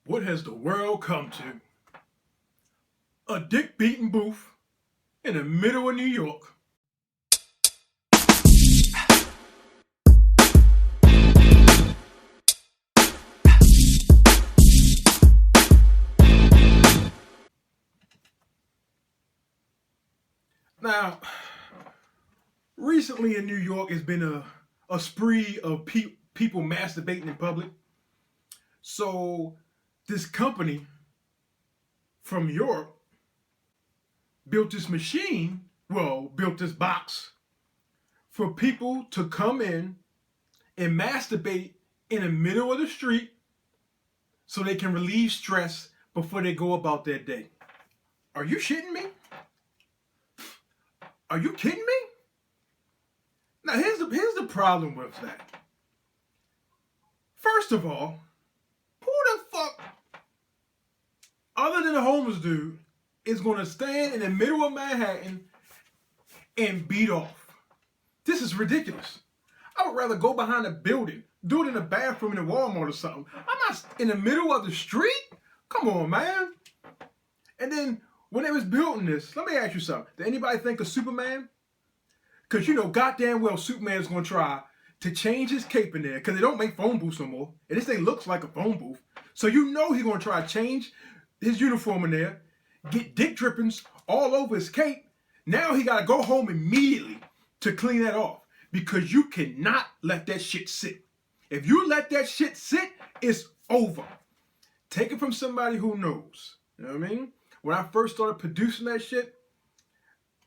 What has the world come to? A dick beating booth in the middle of New York. Now, recently in New York, it's been a spree of people masturbating in public. So, this company from Europe built this machine, built this box for people to come in and masturbate in the middle of the street so they can relieve stress before they go about their day. Are you shitting me? Are you kidding me? Now here's the problem with that. First of all, who the fuck, other than a homeless dude, is gonna stand in the middle of Manhattan and beat off? This is ridiculous. I would rather go behind a building, do it in a bathroom in a Walmart or something. I'm not in the middle of the street. Come on, man. And then when they was building this, let me ask you something. Did anybody think of Superman? Because you know goddamn well Superman's going to try to change his cape in there because they don't make phone booths no more. And this thing looks like a phone booth. So you know he's going to try to change his uniform in there, get dick drippings all over his cape. Now he got to go home immediately to clean that off because you cannot let that shit sit. If you let that shit sit, it's over. Take it from somebody who knows. You know what I mean? When I first started producing that shit,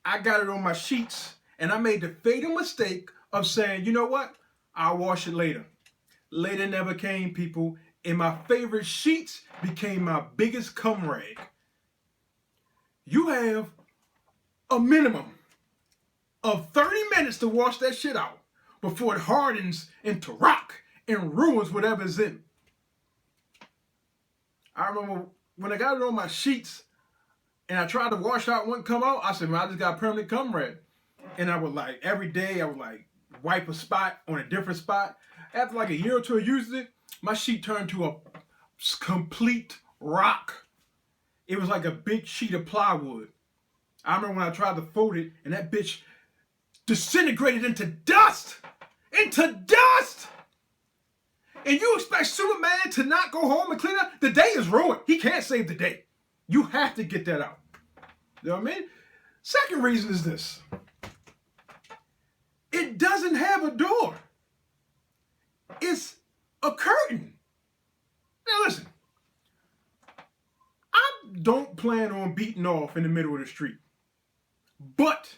I got it on my sheets and I made the fatal mistake of saying, you know what? I'll wash it later. Later never came, people, and my favorite sheets became my biggest cum rag. You have a minimum of 30 minutes to wash that shit out before it hardens into rock and ruins whatever's in. I remember when I got it on my sheets and I tried to wash out, wouldn't come out, I said, man, I just got permanent cum rag. And I would every day I would wipe a spot on a different spot. After like a year or two of using it, my sheet turned to a complete rock. It was like a big sheet of plywood. I remember when I tried to fold it and that bitch disintegrated into dust. Into dust! And you expect Superman to not go home and clean up? The day is ruined. He can't save the day. You have to get that out. You know what I mean? Second reason is this. It doesn't have a door. It's a curtain. Now listen. I don't plan on beating off in the middle of the street. But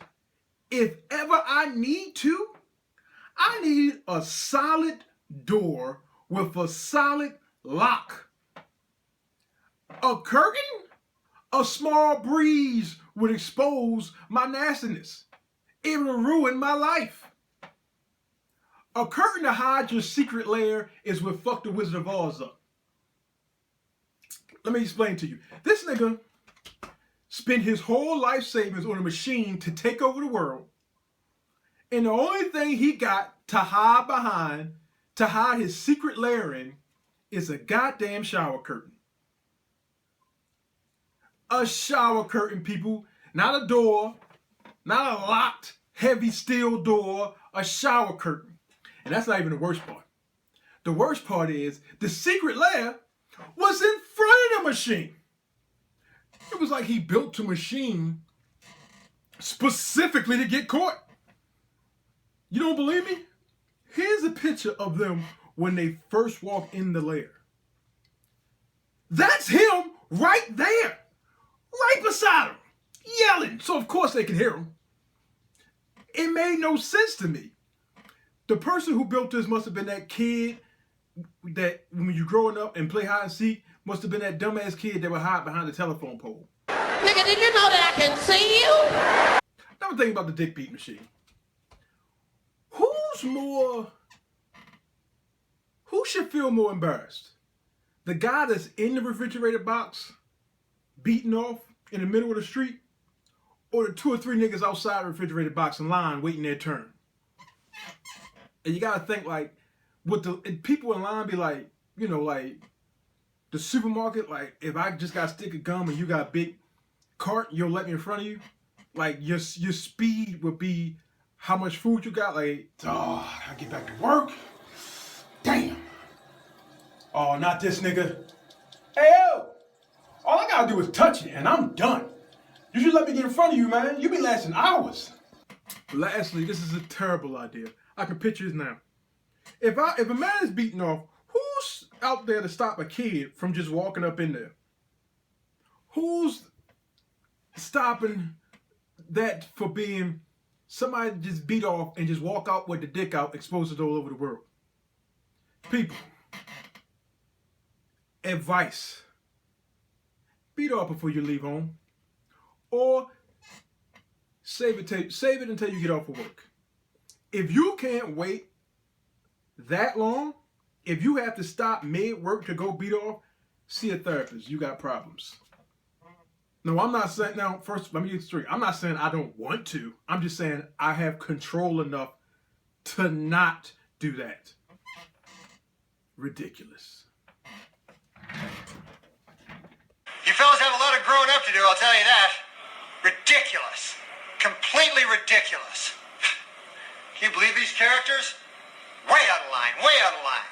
if ever I need to, I need a solid door with a solid lock. A curtain? A small breeze would expose my nastiness. It would ruin my life. A curtain to hide your secret lair is what fucked the Wizard of Oz up. Let me explain to you. This nigga spent his whole life savings on a machine to take over the world. And the only thing he got to hide behind, to hide his secret lair in, is a goddamn shower curtain. A shower curtain, people. Not a door. Not a locked, heavy steel door. A shower curtain. And that's not even the worst part. The worst part is the secret lair was in front of the machine. It was like he built the machine specifically to get caught. You don't believe me? Here's a picture of them when they first walk in the lair. That's him right there. Right beside him. Yelling. So of course they can hear him. It made no sense to me. The person who built this must have been that kid that when you growing up and play hide and seek, must have been that dumbass kid that would hide behind the telephone pole. Nigga, did you know that I can see you? Now I'm thinking about the dick beat machine. Who should feel more embarrassed? The guy that's in the refrigerator box, beating off in the middle of the street, or the 2 or 3 niggas outside the refrigerator box in line waiting their turn? And you gotta think would the people in line be the supermarket, like if I just got a stick of gum and you got a big cart, you'll let me in front of you. Like your speed would be how much food you got. Like, oh, I get back to work. Damn. Oh, not this nigga. Hey yo, all I gotta do is touch it and I'm done. You should let me get in front of you, man. You be lasting hours. Lastly, this is a terrible idea. I can picture this now. If a man is beaten off, who's out there to stop a kid from just walking up in there? Who's stopping that for being somebody just beat off and just walk out with the dick out, expose it all over the world? People, advice: beat off before you leave home, or save it until you get off of work. If you can't wait that long, if you have to stop mid-work to go beat off, see a therapist. You got problems. No, I'm not saying, now, first, let me get straight. I'm not saying I don't want to. I'm just saying I have control enough to not do that. Ridiculous. You fellas have a lot of growing up to do, I'll tell you that. Ridiculous. Completely ridiculous. Can you believe these characters? Way out of line, way out of line.